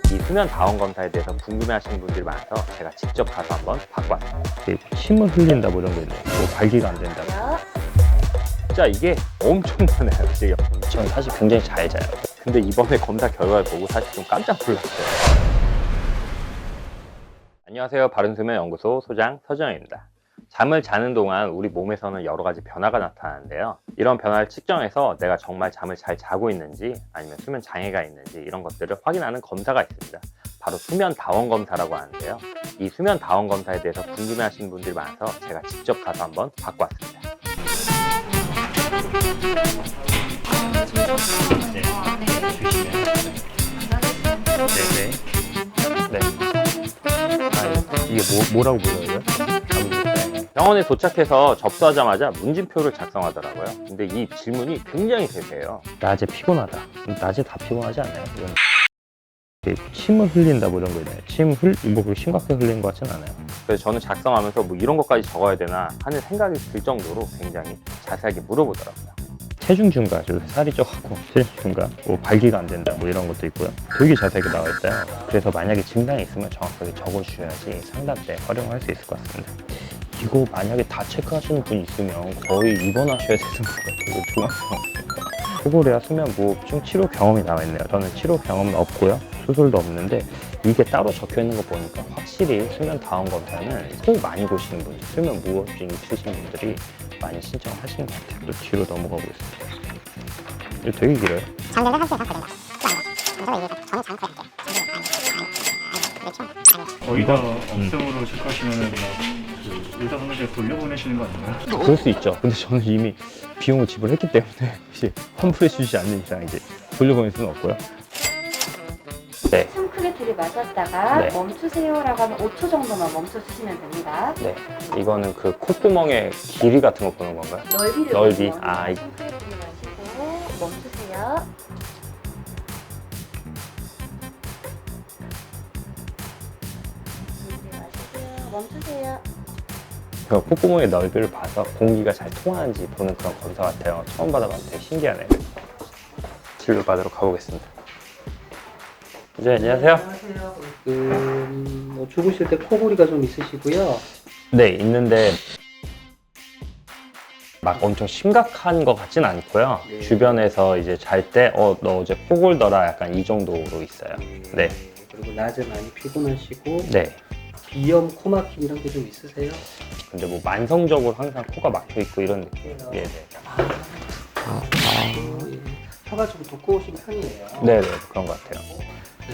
이 수면 다원 검사에 대해서 궁금해하시는 분들이 많아서 제가 직접 가서 한번 바꿔봤습니다. 침을 흘린다 뭐 이런 게 있네. 뭐 발기가 안 된다. 진짜 이게 엄청나네요 지금. 저는 사실 굉장히 잘 자요. 근데 이번에 검사 결과를 보고 사실 좀 깜짝 놀랐어요. 안녕하세요. 바른수면 연구소 소장 서정현입니다. 잠을 자는 동안 우리 몸에서는 여러 가지 변화가 나타나는데요. 이런 변화를 측정해서 내가 정말 잠을 잘 자고 있는지 아니면 수면 장애가 있는지 이런 것들을 확인하는 검사가 있습니다. 바로 수면 다원 검사라고 하는데요. 이 수면 다원 검사에 대해서 궁금해하시는 분들이 많아서 제가 직접 가서 한번 바꿔왔습니다. 네. 이게 뭐라고 불러요? 병원에 도착해서 접수하자마자 문진표를 작성하더라고요. 근데 이 질문이 굉장히 세세해요. 낮에 피곤하다. 낮에 다 피곤하지 않나요? 이건 침을 흘린다 뭐 이런 거 있나요? 뭐 그렇게 심각하게 흘리는 것 같진 않아요. 그래서 저는 작성하면서 뭐 이런 것까지 적어야 되나 하는 생각이 들 정도로 굉장히 자세하게 물어보더라고요. 체중 증가, 살이 쪄갖고 체중 증가, 뭐 발기가 안 된다 뭐 이런 것도 있고요. 되게 자세하게 나와 있어요. 그래서 만약에 증상이 있으면 정확하게 적어주셔야지 상담 때 활용할 수 있을 것 같습니다. 이거 만약에 다 체크하시는 분 있으면 거의 입원하셔야 되는 것 같아요. 중앙병원. 코골이와 수면무호흡증 치료 경험이 나와 있네요. 저는 치료 경험은 없고요. 수술도 없는데 이게 따로 적혀 있는 거 보니까 확실히 수면 다원 검사는 코 많이 고시는 분들, 수면무호흡증 있으신 분들이 많이 신청하시는 것 같아요. 또 뒤로 넘어가고 있습니다. 이거 되게 길어요. 잠들면 한 시간 걸린다. 저는 잠깐 의사 업종으로 체크하시면은 그 의사 선생님께 돌려보내시는 거 아닌가요? 그럴 수 있죠. 근데 저는 이미 비용을 지불했기 때문에 혹시 환불해 주시지 않는 이상 이제 돌려보낼 수는 없고요. 네. 숨 크게 들이마셨다가 네. 멈추세요라고 하면 5초 정도만 멈춰 주시면 됩니다. 네. 이거는 그 콧구멍의 길이 같은 거 보는 건가요? 넓이를 넓이. 보세요. 아, 숨 크게 들이마시고 멈추세요. 들이마시고요. 멈추세요. 그 콧구멍의 넓이를 봐서 공기가 잘 통하는지 보는 그런 검사 같아요. 처음 받아봤는데 되게 신기하네요. 진료 받으러 가보겠습니다. 네, 안녕하세요. 안녕하세요. 뭐 주무실 때 코골이가 좀 있으시고요. 네, 있는데 막 엄청 심각한 것 같진 않고요. 네. 주변에서 이제 잘 때, 너 어제 코 골더라 약간 이 정도로 있어요. 네. 그리고 낮에 많이 피곤하시고 네. 비염, 코막힘 이런 게 좀 있으세요? 근데 뭐 만성적으로 항상 코가 막혀 있고 이런 느낌. 예, 네. 예. 혀가 좀 두꺼우신 편이에요. 네, 네, 그런 것 같아요.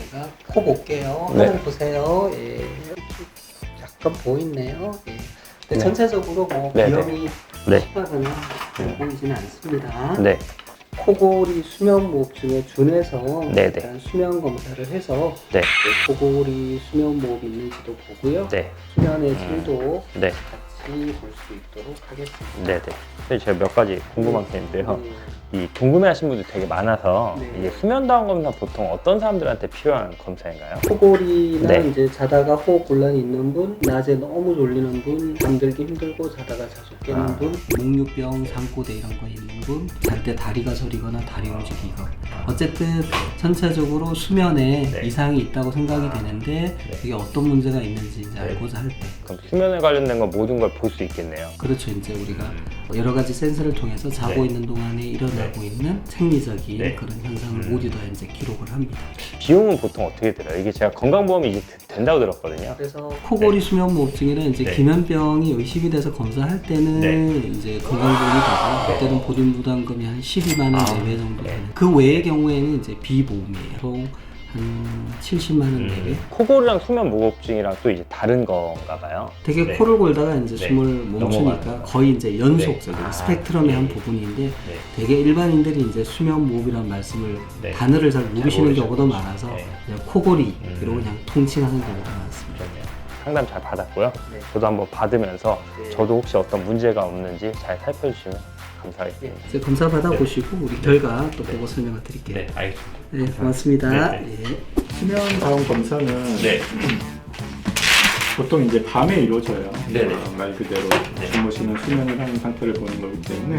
제가 코 볼게요. 네. 한번 보세요. 예. 약간 보이네요. 예. 근데 네. 전체적으로 뭐 네, 비염이 네. 심하거나 보이지는 않습니다. 네. 코골이 수면무호흡증에 준해서 네, 네. 일단 수면 검사를 해서 네. 코골이 수면무호흡이 있는지도 보고요. 네. 수면의 질도 네. 같이 볼 수 있도록 하겠습니다. 네, 네. 선생님, 제가 몇 가지 궁금한 게 있는데요. 네. 이 궁금해하시는 분들이 되게 많아서 네. 이게 수면다운 검사 보통 어떤 사람들한테 필요한 검사인가요? 코골이나 네. 이제 자다가 호흡 곤란이 있는 분, 낮에 너무 졸리는 분, 잠들기 힘들고 자다가 자주 깨는 아. 분, 목류병, 잠꼬대 이런 거 있는 분, 잘 때 다리가 저리거나 다리 움직이고 어쨌든 전체적으로 수면에 네. 이상이 있다고 생각이 되는데 네. 이게 어떤 문제가 있는지 이제 알고자 할 때 그럼 수면에 관련된 건 모든 걸 볼 수 있겠네요. 그렇죠. 이제 우리가 여러 가지 센서를 통해서 자고 네. 있는 동안에 일어나고 있는 생리적인 네. 그런 현상을 모두 다 이제 기록을 합니다. 비용은 보통 어떻게 들어요? 이게 제가 건강보험이 이제 된다고 들었거든요. 그래서 코골이 수면무호흡증에는 이제 네. 기면병이 의심이 돼서 검사할 때는 네. 이제 건강보험이 되고 그때는 보증부담금이 한 12만 원 내외 정도 되는 그 외의 경우에는 이제 비보험이에요. 보통 한 70만 원 내외. 코골이랑 수면무호흡증이랑 또 이제 다른 건가 봐요. 되게 네. 코를 골다가 이제 네. 숨을 넘어가는 멈추니까 거. 거의 이제 연속적인 네. 아, 스펙트럼의 네. 한 부분인데 네. 되게 일반인들이 이제 수면무호흡이라는 말씀을 네. 단어를 잘 모르시는 모르죠. 경우도 많아서 네. 그냥 코골이 이러고 그냥 통칭하는 경우가 많습니다. 좋네요. 상담 잘 받았고요. 네. 저도 한번 받으면서 네. 저도 혹시 어떤 문제가 없는지 잘 살펴주시면 감사하겠습니다. 이제 검사 받아보시고 우리 결과 또 보고 설명을 드릴게요. 알겠습니다. 네, 고맙습니다. 네, 예. 수면 다운 검사는 네. 보통 이제 밤에 이루어져요. 네네. 말 그대로 네. 주무시는 수면을 하는 상태를 보는 거기 때문에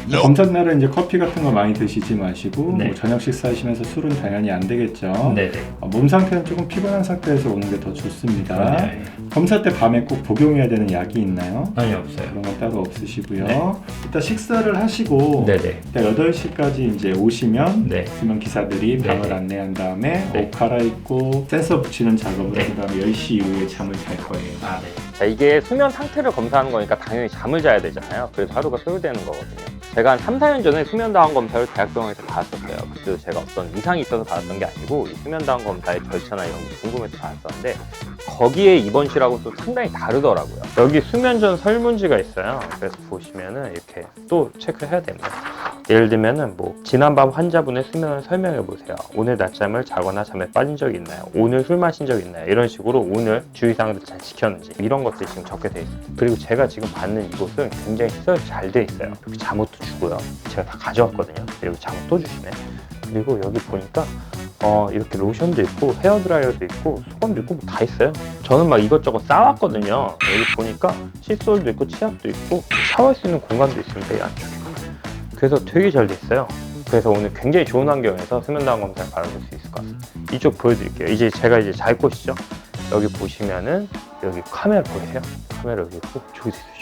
네. 검사 날은 이제 커피 같은 거 많이 드시지 마시고 네. 뭐 저녁 식사하시면서 술은 당연히 안 되겠죠. 네네. 몸 상태는 조금 피곤한 상태에서 오는 게 더 좋습니다. 네. 검사 때 밤에 꼭 복용해야 되는 약이 있나요? 아니 없어요. 그런 건 따로 없으시고요. 네. 일단 식사를 하시고 네네. 일단 8시까지 이제 오시면 네. 수면 기사들이 네. 방을 안내한 다음에 네. 옷 갈아입고 센서 붙이는 작업을 네. 한 다음에 10시 이후에 잠을 잘 거예요. 아 네. 자, 이게 수면 상태를 검사하는 거니까 당연히 잠을 자야 되잖아요. 그래서 하루가 소요되는 거거든요. 제가 한 3, 4년 전에 수면다운 검사를 대학병원에서 받았었어요. 그때도 제가 어떤 이상이 있어서 받았던 게 아니고 이 수면다운 검사의 절차나 이런 게 궁금해서 받았었는데 거기에 입원실하고 또 상당히 다르더라고요. 여기 수면 전 설문지가 있어요. 그래서 보시면은 이렇게 또 체크해야 됩니다. 예를 들면은 뭐 지난밤 환자분의 수면을 설명해 보세요. 오늘 낮잠을 자거나 잠에 빠진 적이 있나요? 오늘 술 마신 적이 있나요? 이런 식으로 오늘 주의사항들 잘 지켰는지 이런 것들이 지금 적게 돼 있어요. 그리고 제가 지금 받는 이곳은 굉장히 시설이 잘 돼 있어요. 여기 잠옷도 주고요. 제가 다 가져왔거든요. 그리고 잠옷 또 주시네. 그리고 여기 보니까 이렇게 로션도 있고 헤어드라이어도 있고 수건도 있고 뭐 다 있어요. 저는 막 이것저것 싸왔거든요. 여기 보니까 칫솔도 있고 치약도 있고 샤워할 수 있는 공간도 있습니다. 이 안쪽에. 그래서 되게 잘 돼 있어요. 그래서 오늘 굉장히 좋은 환경에서 수면다운 검사를 받아볼 수 있을 것 같습니다. 이쪽 보여드릴게요. 이제 제가 이제 잘 곳이죠. 여기 보시면은 여기 카메라 보이세요? 카메라 여기 있고 저기도 있어요.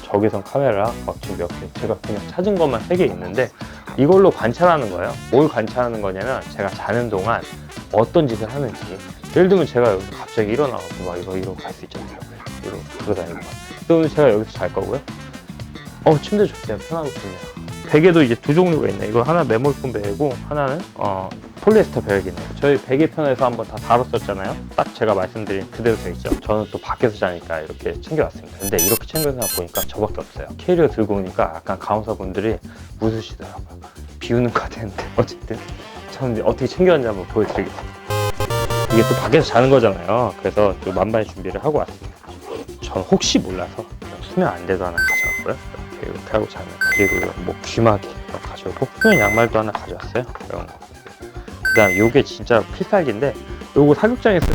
저기선 카메라 막 지금 몇 개 제가 그냥 찾은 것만 3개 있는데 이걸로 관찰하는 거예요. 뭘 관찰하는 거냐면 제가 자는 동안 어떤 짓을 하는지. 예를 들면 제가 여기서 갑자기 일어나가지고 막 이러고 갈 수 있잖아요. 이러고 돌아다니고 그러면 제가 여기서 잘 거고요. 침대 좋대요. 편하고 좋네요. 베개도 이제 두 종류가 있네. 이거 하나 메모리폼 베개고 하나는 폴리에스터 베개네요. 저희 베개 편에서 한번 다 다뤘었잖아요. 딱 제가 말씀드린 그대로 돼 있죠. 저는 또 밖에서 자니까 이렇게 챙겨왔습니다. 근데 이렇게 챙겨서 보니까 저밖에 없어요. 캐리어 들고 오니까 약간 간호사분들이 웃으시더라고요. 비우는 거 같았는데 어쨌든 저는 어떻게 챙겨왔는지 한번 보여드리겠습니다. 이게 또 밖에서 자는 거잖아요. 그래서 또 만반의 준비를 하고 왔습니다. 저는 혹시 몰라서 수면 안대도 하나 가져왔고요. 이렇게 하고 자면. 그리고 뭐 귀마개 가져오고 수면 양말도 하나 가져왔어요. 이런 거. 그 다음 요게 진짜 필살기인데 요거 사육장에서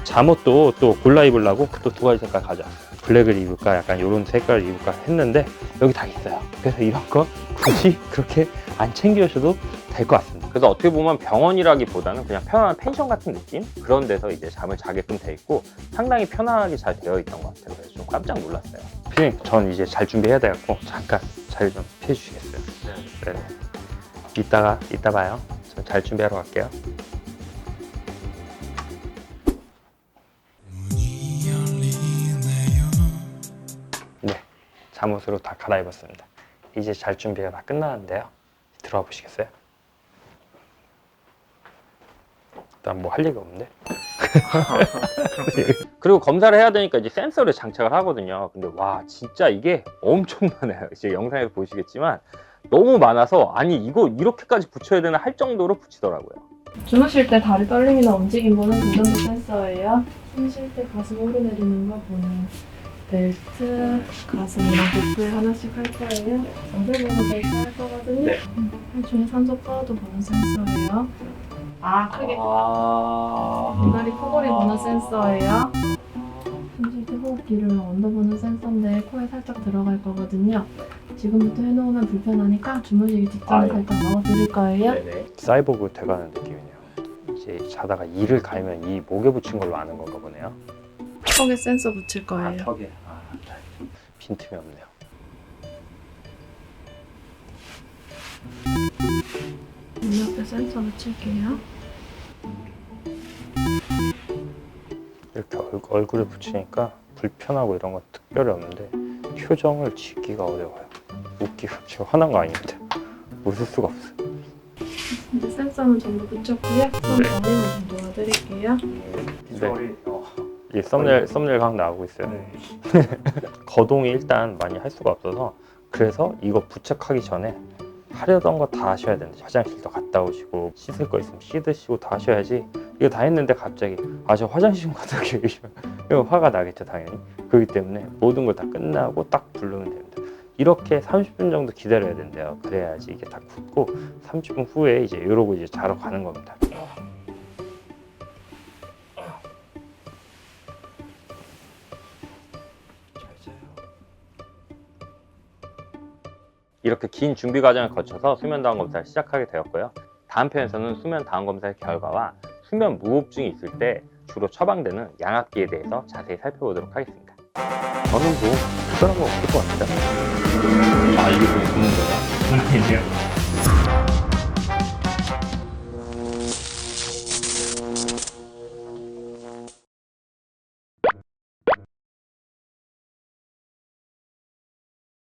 잠옷도 또 골라 입으려고 또 2가지 색깔 가져왔어요. 블랙을 입을까 약간 요런 색깔을 입을까 했는데 여기 다 있어요. 그래서 이런 거 굳이 그렇게 안 챙겨셔도 될 것 같습니다. 그래서 어떻게 보면 병원이라기보다는 그냥 편안한 펜션 같은 느낌? 그런 데서 이제 잠을 자게끔 돼 있고 상당히 편안하게 잘 되어 있던 것 같아요. 그래서 좀 깜짝 놀랐어요. 피디님, 전 이제 잘 준비해야 돼갖고 잠깐 자리 좀 피해주시겠어요? 네. 이따 봐요. 전 잘 준비하러 갈게요. 네, 잠옷으로 다 갈아입었습니다. 이제 잘 준비가 다 끝나는데요. 들어와 보시겠어요? 일단 뭐 할 얘기가 없는데. 그리고 검사를 해야 되니까 이제 센서를 장착을 하거든요. 근데 와 진짜 이게 엄청 많아요. 이제 영상에서 보시겠지만 너무 많아서 아니 이거 이렇게까지 붙여야 되나 할 정도로 붙이더라고요. 주무실 때 다리 떨림이나 움직임 보는 운전도 센서예요. 숨 쉴 때 가슴 오르내리는 거 보는 벨트, 가슴이랑 복부에 하나씩 할 거예요. 상세 보는 벨트 할 거거든요. 네. 혈중에 산소 파워도 보는 센서예요. 크게. 이다리 코골이 보는 센서예요. 숨쉴 때 호흡기를 언더 보는 센서인데 코에 살짝 들어갈 거거든요. 지금부터 해놓으면 불편하니까 주무시기 직전에 살짝 넣어드릴 거예요. 네네. 사이보그 돼가는 느낌이네요. 이제 자다가 이를 갈면 이 목에 붙인 걸로 아는 건가 보네요. 턱에 센서 붙일 거예요. 턱에. 빈틈이 없네요. 눈 옆에 센서 붙일게요. 이렇게 얼굴에 붙이니까 불편하고 이런 건 특별히 없는데 표정을 짓기가 어려워요. 웃기가 제가 화난 거 아닙니다. 웃을 수가 없어요. 이제 센서는 전부 붙였고요. 손 정리만 좀 도와드릴게요. 네. 이 썸네일 각 나오고 있어요. 네. 거동이 일단 많이 할 수가 없어서 그래서 이거 부착하기 전에 하려던 거 다 하셔야 되는데 화장실도 갔다 오시고 씻을 거 있으면 씻으시고 다 하셔야지 이거 다 했는데 갑자기 저 화장실 좀 갔다 오게 계시면 이거 화가 나겠죠 당연히. 그렇기 때문에 모든 걸 다 끝나고 딱 부르면 됩니다. 이렇게 30분 정도 기다려야 된대요. 그래야지 이게 다 굳고 30분 후에 이제 이러고 이제 자러 가는 겁니다. 이렇게 긴 준비 과정을 거쳐서 수면 다운 검사를 시작하게 되었고요. 다음 편에서는 수면 다운 검사의 결과와 수면 무호흡증이 있을 때 주로 처방되는 양압기에 대해서 자세히 살펴보도록 하겠습니다. 저는 뭐 특별한 거 없을 것 같아요. 아, 이게 뭐 보는 거야?